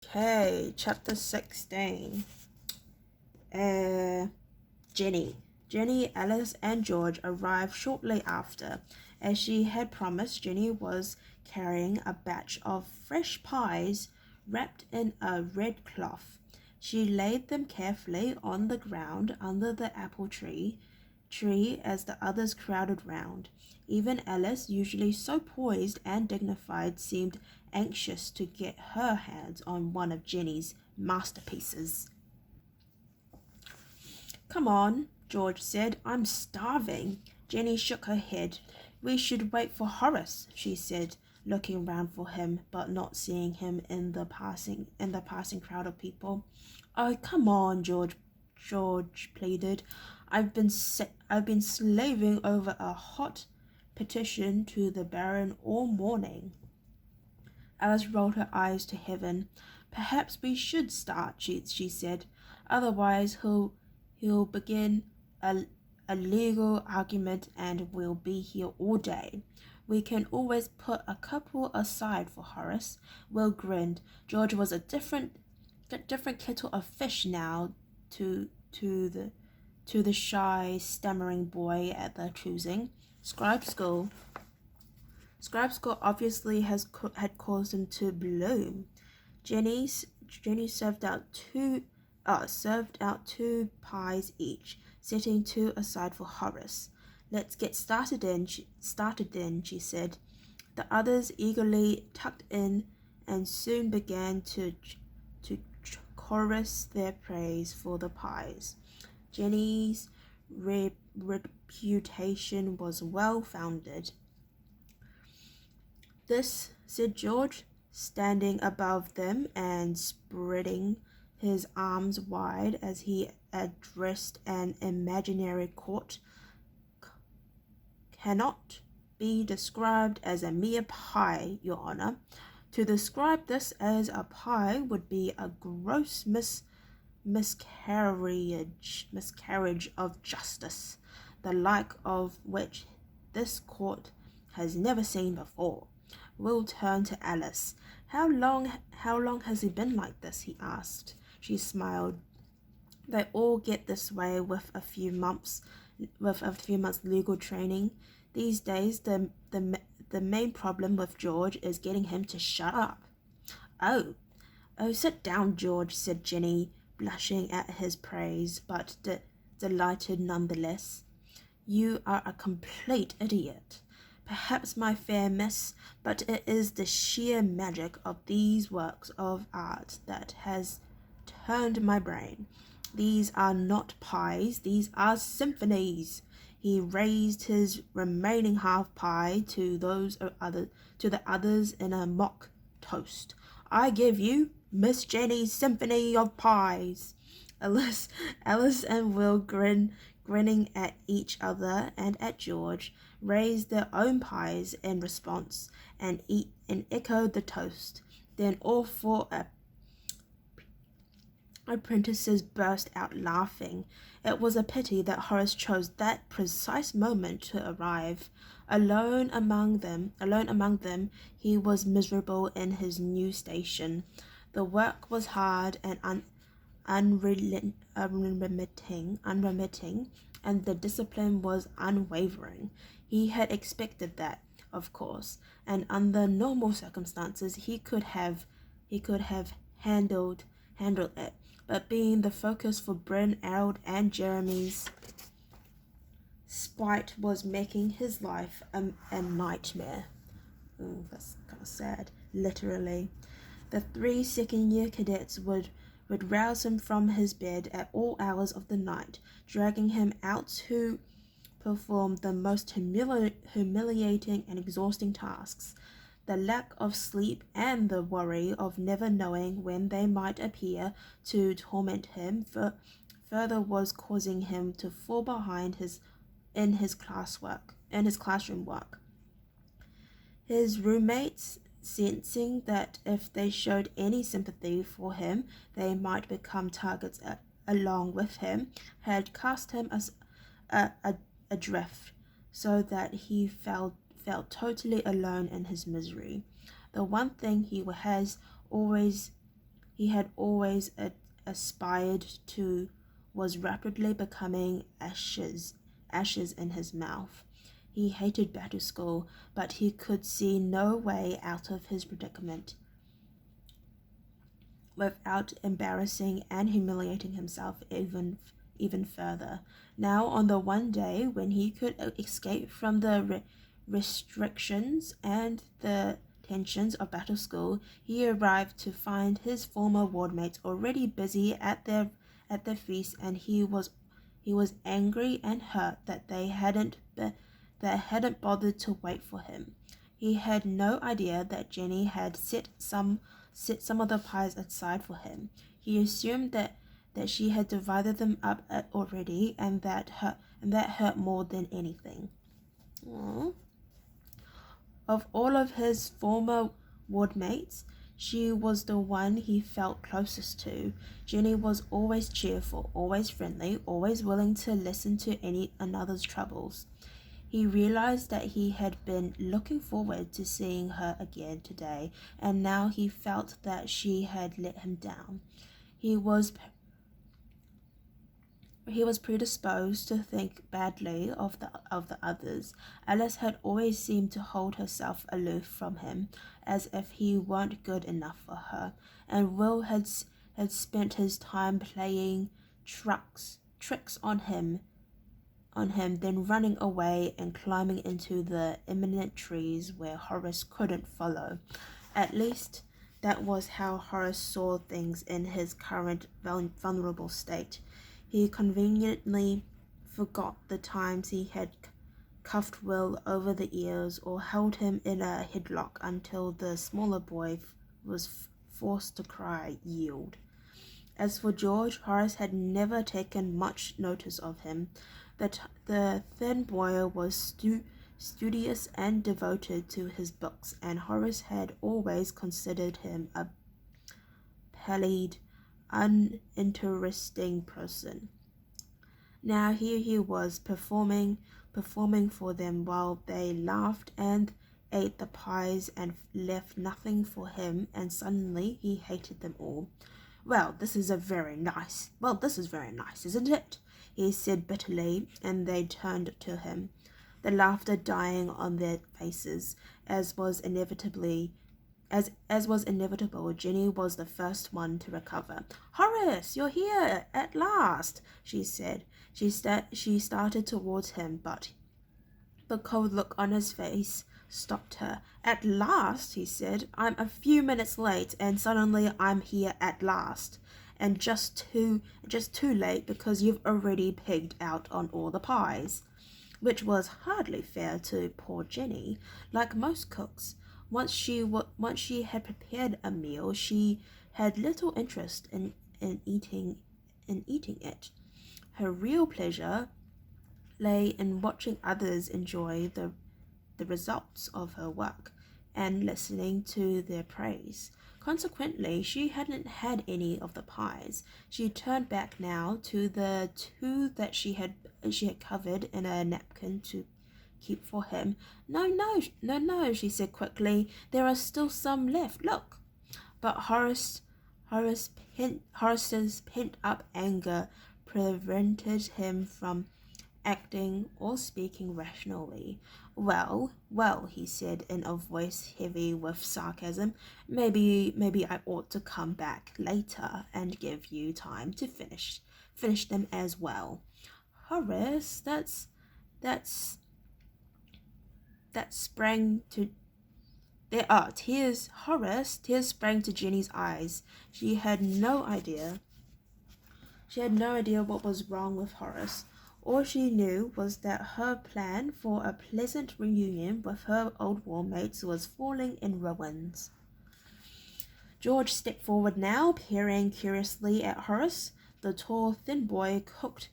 Okay, chapter 16. Uh, Jenny. Jenny, Alice, and George arrived shortly after. As she had promised, Jenny was carrying a batch of fresh pies wrapped in a red cloth. She laid them carefully on the ground under the apple tree as the others crowded round. Even Alice, usually so poised and dignified, seemed anxious to get her hands on one of Jenny's masterpieces. Come on, George said. I'm starving. Jenny shook her head. We should wait for Horace, she said, looking round for him, but not seeing him in the passing crowd of people. Oh, come on, George pleaded. I've been slaving over a hot petition to the Baron all morning. Alice rolled her eyes to heaven. Perhaps we should start, she said. Otherwise he'll begin a legal argument and we'll be here all day. We can always put a couple aside for Horace. Will grinned. George was a different kettle of fish now to the shy, stammering boy at the choosing. Scribe school obviously had caused him to bloom. Jenny served out two pies each, setting two aside for Horace. Let's get started then, she said. The others eagerly tucked in and soon began to chorus their praise for the pies. Jenny's reputation was well founded. This, said George, standing above them and spreading his arms wide as he addressed an imaginary court, cannot be described as a mere pie, Your Honour. To describe this as a pie would be a gross miscarriage of justice, the like of which this court has never seen before. Will turned to Alice. How long has he been like this? He asked. She smiled. They all get this way with a few months legal training. These days the main problem with George is getting him to shut up. Oh, sit down, George, said Jenny, blushing at his praise, but delighted nonetheless. You are a complete idiot. Perhaps, my fair miss, but it is the sheer magic of these works of art that has turned my brain. These are not pies, these are symphonies. He raised his remaining half pie to the others in a mock toast. I give you Miss Jenny's Symphony of Pies. Alice and Will grinning at each other and at George, raised their own pies in response and echoed the toast. Then all four apprentices burst out laughing. It was a pity that Horace chose that precise moment to arrive. Alone among them, he was miserable in his new station. The work was hard and unremitting, and the discipline was unwavering. He had expected that, of course, and under normal circumstances he could have handled it. But being the focus for Bryn, Harold, and Jeremy's spite was making his life a nightmare. Ooh, that's kind of sad, literally. The 3 second-year cadets would rouse him from his bed at all hours of the night, dragging him out to perform the most humiliating and exhausting tasks. The lack of sleep and the worry of never knowing when they might appear to torment him further was causing him to fall behind in his classroom work. His roommates, sensing that if they showed any sympathy for him they might become targets along with him, had cast him as adrift, so that he felt totally alone in his misery. The one thing he he had always aspired to was rapidly becoming ashes in his mouth. He hated battle school, but he could see no way out of his predicament without embarrassing and humiliating himself even further. Now, on the one day when he could escape from the restrictions and the tensions of battle school, he arrived to find his former wardmates already busy at their feast, and he was angry and hurt that they hadn't bothered to wait for him. He had no idea that Jenny had set some of the pies aside for him. He assumed that she had divided them up already, and that hurt more than anything. Aww. Of all of his former wardmates, she was the one he felt closest to. Jenny was always cheerful, always friendly, always willing to listen to another's troubles. He realized that he had been looking forward to seeing her again today, and now he felt that she had let him down. He was predisposed to think badly of the others. Alice had always seemed to hold herself aloof from him, as if he weren't good enough for her, and Will had spent his time playing tricks on him, then running away and climbing into the eminent trees where Horace couldn't follow. At least that was how Horace saw things in his current vulnerable state. He conveniently forgot the times he had cuffed Will over the ears or held him in a headlock until the smaller boy was forced to cry, "Yield." As for George, Horace had never taken much notice of him. The thin boy was studious and devoted to his books, and Horace had always considered him a pallid, uninteresting person. Now here he was performing for them while they laughed and ate the pies and left nothing for him, and suddenly he hated them all. Well, this is very nice, isn't it?" he said bitterly, and they turned to him, the laughter dying on their faces. As was inevitable, Jenny was the first one to recover. "Horace, you're here at last," she said. She started towards him, but the cold look on his face stopped her. "At last," he said. "I'm a few minutes late, and suddenly I'm here at last. And just too late, because you've already pigged out on all the pies." Which was hardly fair to poor Jenny. Like most cooks, once she had prepared a meal, she had little interest in eating it. Her real pleasure lay in watching others enjoy the results of her work and listening to their praise. Consequently, she hadn't had any of the pies. She turned back now to the two that she had covered in a napkin to keep for him. No, she said quickly. "There are still some left. Look." But Horace's pent-up anger prevented him from acting or speaking rationally. Well, he said in a voice heavy with sarcasm. Maybe I ought to come back later and give you time to finish them as well." Horace, that sprang to there are tears. Horace, tears sprang to Jenny's eyes. She had no idea what was wrong with Horace. All she knew was that her plan for a pleasant reunion with her old warmates was falling in ruins. George stepped forward now, peering curiously at Horace. The tall, thin boy cocked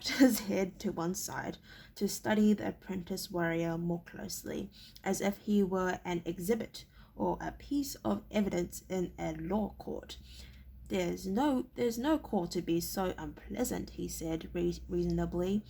his head to one side to study the apprentice warrior more closely, as if he were an exhibit or a piece of evidence in a law court. There's no call to be so unpleasant," he said reasonably.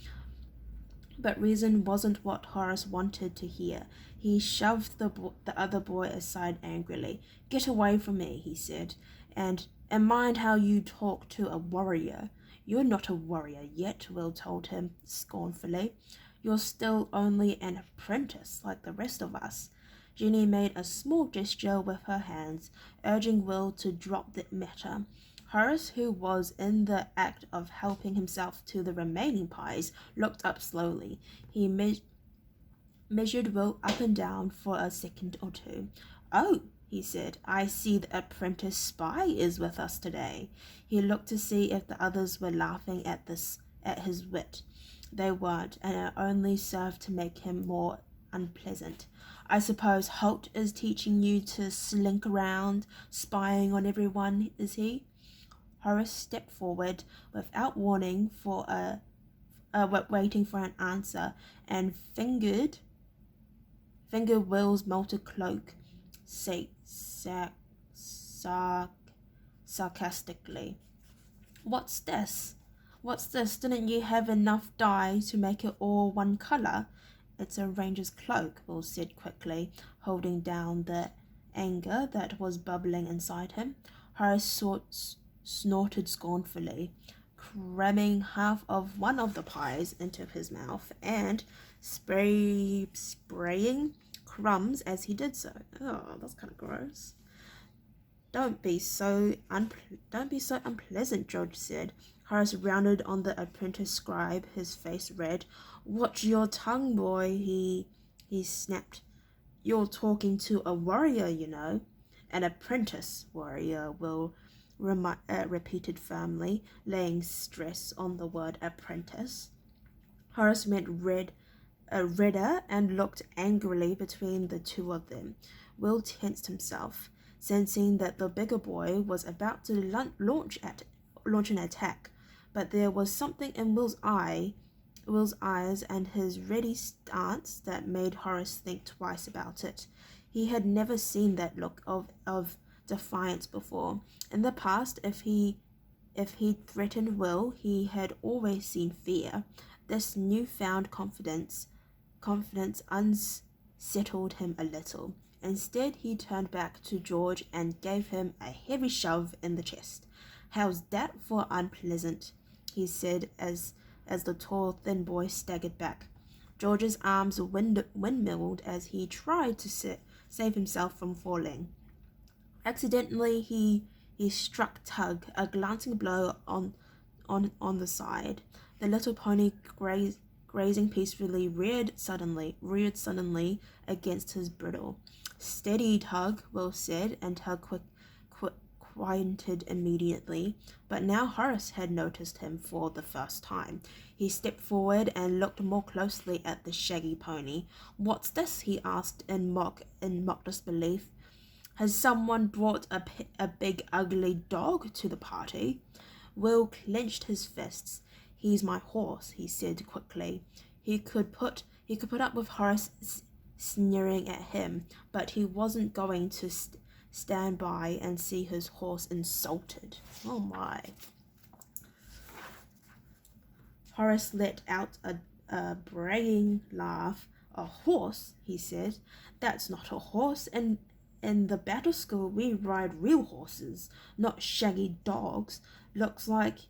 But reason wasn't what Horace wanted to hear. He shoved the other boy aside angrily. "Get away from me," he said, and mind how you talk to a warrior." "You're not a warrior yet," Will told him scornfully. "You're still only an apprentice like the rest of us." Jenny made a small gesture with her hands, urging Will to drop the matter. Horace, who was in the act of helping himself to the remaining pies, looked up slowly. He measured Will up and down for a second or two. "Oh," he said, "I see the apprentice spy is with us today." He looked to see if the others were laughing at his wit. They weren't, and it only served to make him more unpleasant. "I suppose Holt is teaching you to slink around, spying on everyone, is he?" Horace stepped forward without warning waiting for an answer, and fingered Will's melted cloak sarcastically. What's this? Didn't you have enough dye to make it all one colour?" "It's a ranger's cloak," Will said quickly, holding down the anger that was bubbling inside him. Horace snorted scornfully, cramming half of one of the pies into his mouth and spraying crumbs as he did so. Oh, that's kind of gross. Don't be so unpleasant," George said. Horace rounded on the apprentice scribe, his face red. "Watch your tongue, boy," he snapped. "You're talking to a warrior, you know." "An apprentice warrior," Will repeated firmly, laying stress on the word apprentice. Horace went redder and looked angrily between the two of them. Will tensed himself, sensing that the bigger boy was about to launch an attack, but there was something in Will's eyes and his ready stance that made Horace think twice about it. He had never seen that look of defiance before. In the past, if he threatened Will, he had always seen fear. This newfound confidence unsettled him a little. Instead, he turned back to George and gave him a heavy shove in the chest. "How's that for unpleasant?" he said as the tall, thin boy staggered back. George's arms windmilled as he tried to save himself from falling. Accidentally, he struck Tug a glancing blow on the side. The little pony grazing peacefully reared suddenly against his bridle. "Steady, Tug," Will said, and Tug quieted immediately. But now Horace had noticed him for the first time. He stepped forward and looked more closely at the shaggy pony. "What's this?" he asked in mock disbelief. "Has someone brought a big ugly dog to the party?" Will clenched his fists. "He's my horse," he said quickly. He could put up with Horace sneering at him, but he wasn't going to stand by and see his horse insulted. Oh my. Horace let out a braying laugh. "A horse?" he said. "That's not a horse. In the battle school, we ride real horses, not shaggy dogs. Looks like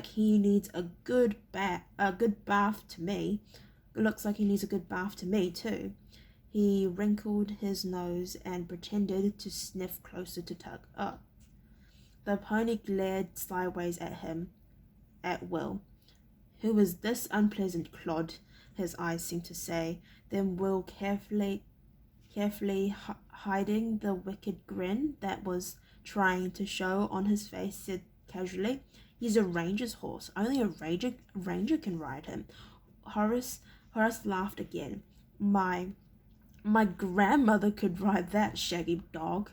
he needs a good bath to me. Looks like he needs a good bath to me too." He wrinkled his nose and pretended to sniff closer to Tug. "Oh." The pony glared sideways at Will. "Who is this unpleasant clod?" his eyes seemed to say. Then Will, carefully hiding the wicked grin that was trying to show on his face, said casually, "He's a ranger's horse. Only a ranger can ride him." Horace laughed again. My grandmother could ride that shaggy dog."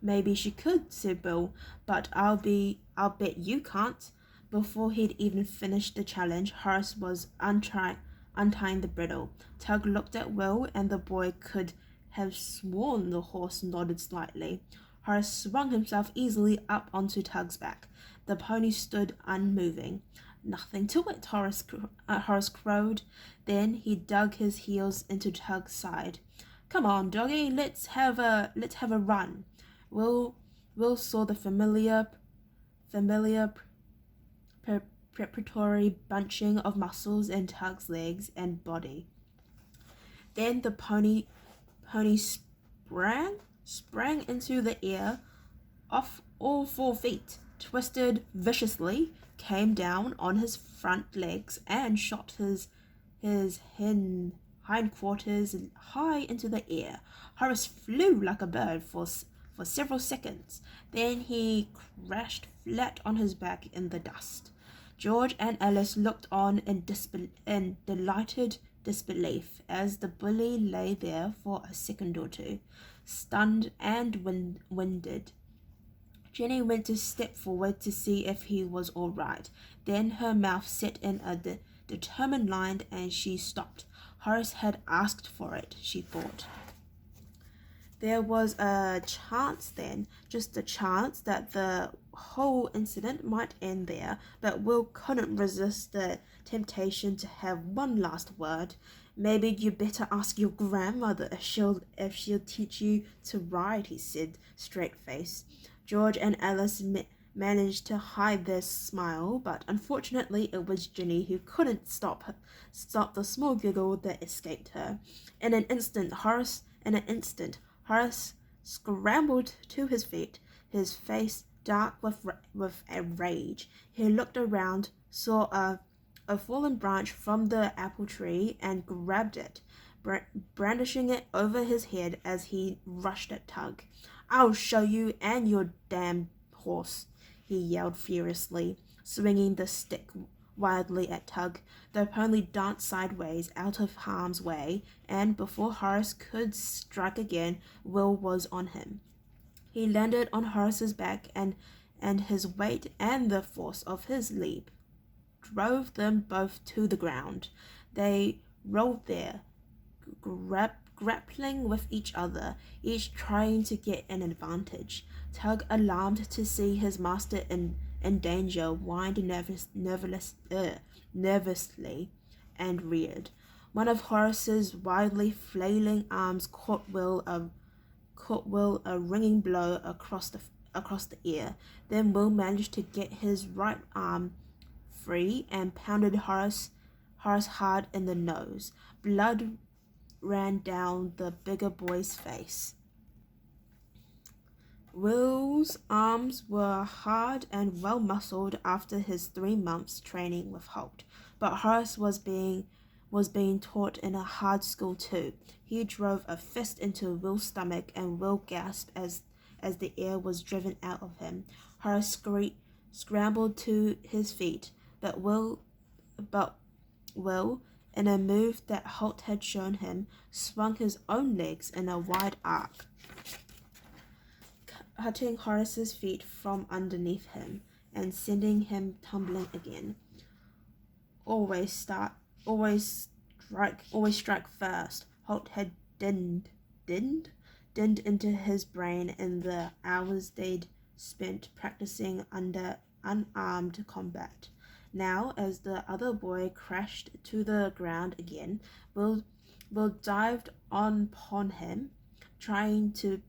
"Maybe she could," said Bill, "but I'll bet you can't." Before he'd even finished the challenge, Horace was untying the bridle. Tug looked at Will, and the boy could have sworn the horse nodded slightly. Horace swung himself easily up onto Tug's back. The pony stood unmoving. Nothing to it, Horace crowed. Then he dug his heels into Tug's side. Come on, doggy, let's have a run. Will saw the familiar preparatory bunching of muscles in Tug's legs and body. Then the pony sprang into the air off all 4 feet, twisted viciously, came down on his front legs, and shot his hindquarters high into the air. Horace flew like a bird for several seconds. Then he crashed flat on his back in the dust. George and Alice looked on in delighted disbelief as the bully lay there for a second or two, stunned and winded. Jenny went to step forward to see if he was all right. Then her mouth set in a determined line and she stopped. Horace had asked for it, she thought. There was a chance then, just a chance, that the whole incident might end there, but Will couldn't resist the temptation to have one last word. Maybe you better ask your grandmother if she'll teach you to ride, he said, straight-faced. George and Alice managed to hide their smile, but unfortunately it was Ginny who couldn't stop the small giggle that escaped her. In an instant, Horace scrambled to his feet, his face dark with rage. He looked around, saw a fallen branch from the apple tree, and grabbed it, brandishing it over his head as he rushed at Tug. I'll show you and your damn horse, he yelled furiously, swinging the stick wildly at Tug. The pony danced sideways out of harm's way, and before Horace could strike again, Will was on him. He landed on Horace's back, and his weight and the force of his leap drove them both to the ground. They rolled there, grappling with each other, each trying to get an advantage. Tug, alarmed to see his master in danger, whined nervously and reared. One of Horace's wildly flailing arms caught Will a ringing blow across the ear. Then Will managed to get his right arm free and pounded Horace hard in the nose. Blood ran down the bigger boy's face. Will's arms were hard and well muscled after his 3 months training with Holt, but Horace was being taught in a hard school too. He drove a fist into Will's stomach, and Will gasped as the air was driven out of him. Horace scrambled to his feet, but Will, in a move that Holt had shown him, swung his own legs in a wide arc, cutting Horace's feet from underneath him and sending him tumbling again. Always strike first, Holt had dinned into his brain in the hours they'd spent practicing under unarmed combat. Now, as the other boy crashed to the ground again, Will dived upon him, trying to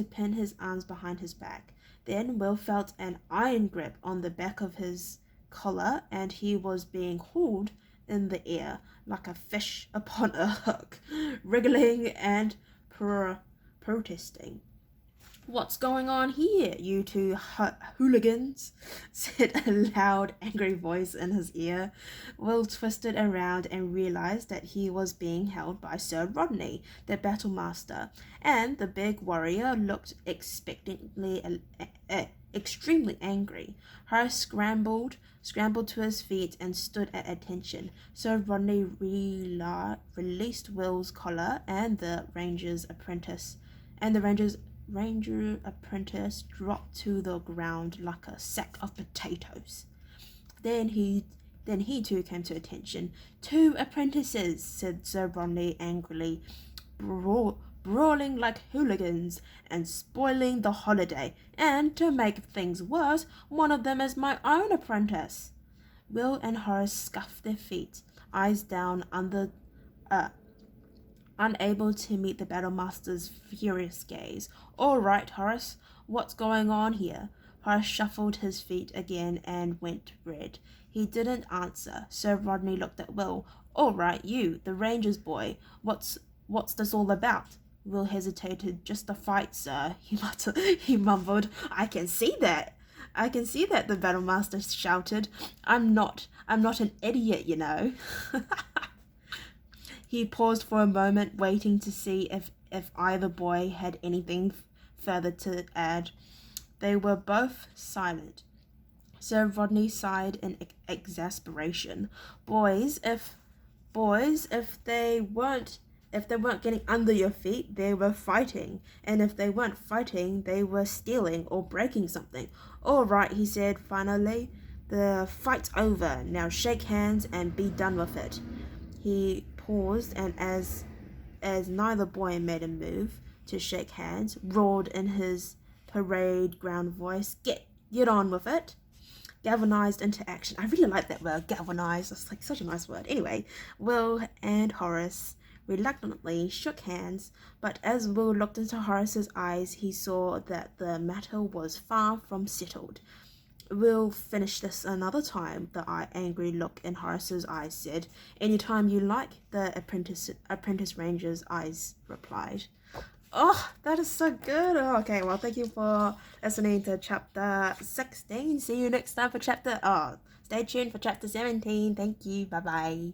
pin his arms behind his back. Then Will felt an iron grip on the back of his collar, and he was being hauled in the air like a fish upon a hook, wriggling and protesting. "What's going on here, you two hooligans?" said a loud, angry voice in his ear. Will twisted around and realized that he was being held by Sir Rodney, the battle master, and the big warrior looked extremely angry. Horace scrambled to his feet and stood at attention. Sir Rodney released Will's collar, and the Ranger apprentice dropped to the ground like a sack of potatoes. Then he too came to attention. "2 apprentices," said Sir Rodney angrily, brawling like hooligans and spoiling the holiday. "And to make things worse, one of them is my own apprentice." Will and Horace scuffed their feet, eyes down unable to meet the battlemaster's furious gaze. All right, Horace, what's going on here? Horace shuffled his feet again and went red. He didn't answer. Sir Rodney looked at Will. All right, you, the Ranger's boy. What's this all about? Will hesitated. Just a fight, sir, he muttered. He mumbled. I can see that, the battlemaster shouted. I'm not an idiot, you know. He paused for a moment, waiting to see if either boy had anything further to add. They were both silent. Sir Rodney sighed in exasperation. Boys, if they weren't getting under your feet, they were fighting. And if they weren't fighting, they were stealing or breaking something. All right, he said finally. The fight's over. Now shake hands and be done with it. He paused, and as neither boy made a move to shake hands, roared in his parade ground voice, Get on with it. Galvanized into action. I really like that word, galvanized. It's like such a nice word. Anyway, Will and Horace reluctantly shook hands, but as Will looked into Horace's eyes, he saw that the matter was far from settled. We'll finish this another time, the angry look in Horace's eyes said. Anytime you like, the apprentice ranger's eyes replied. Oh, that is so good. Oh, okay, well, thank you for listening to chapter 16. See you next time for stay tuned for chapter 17. Thank you. Bye-bye.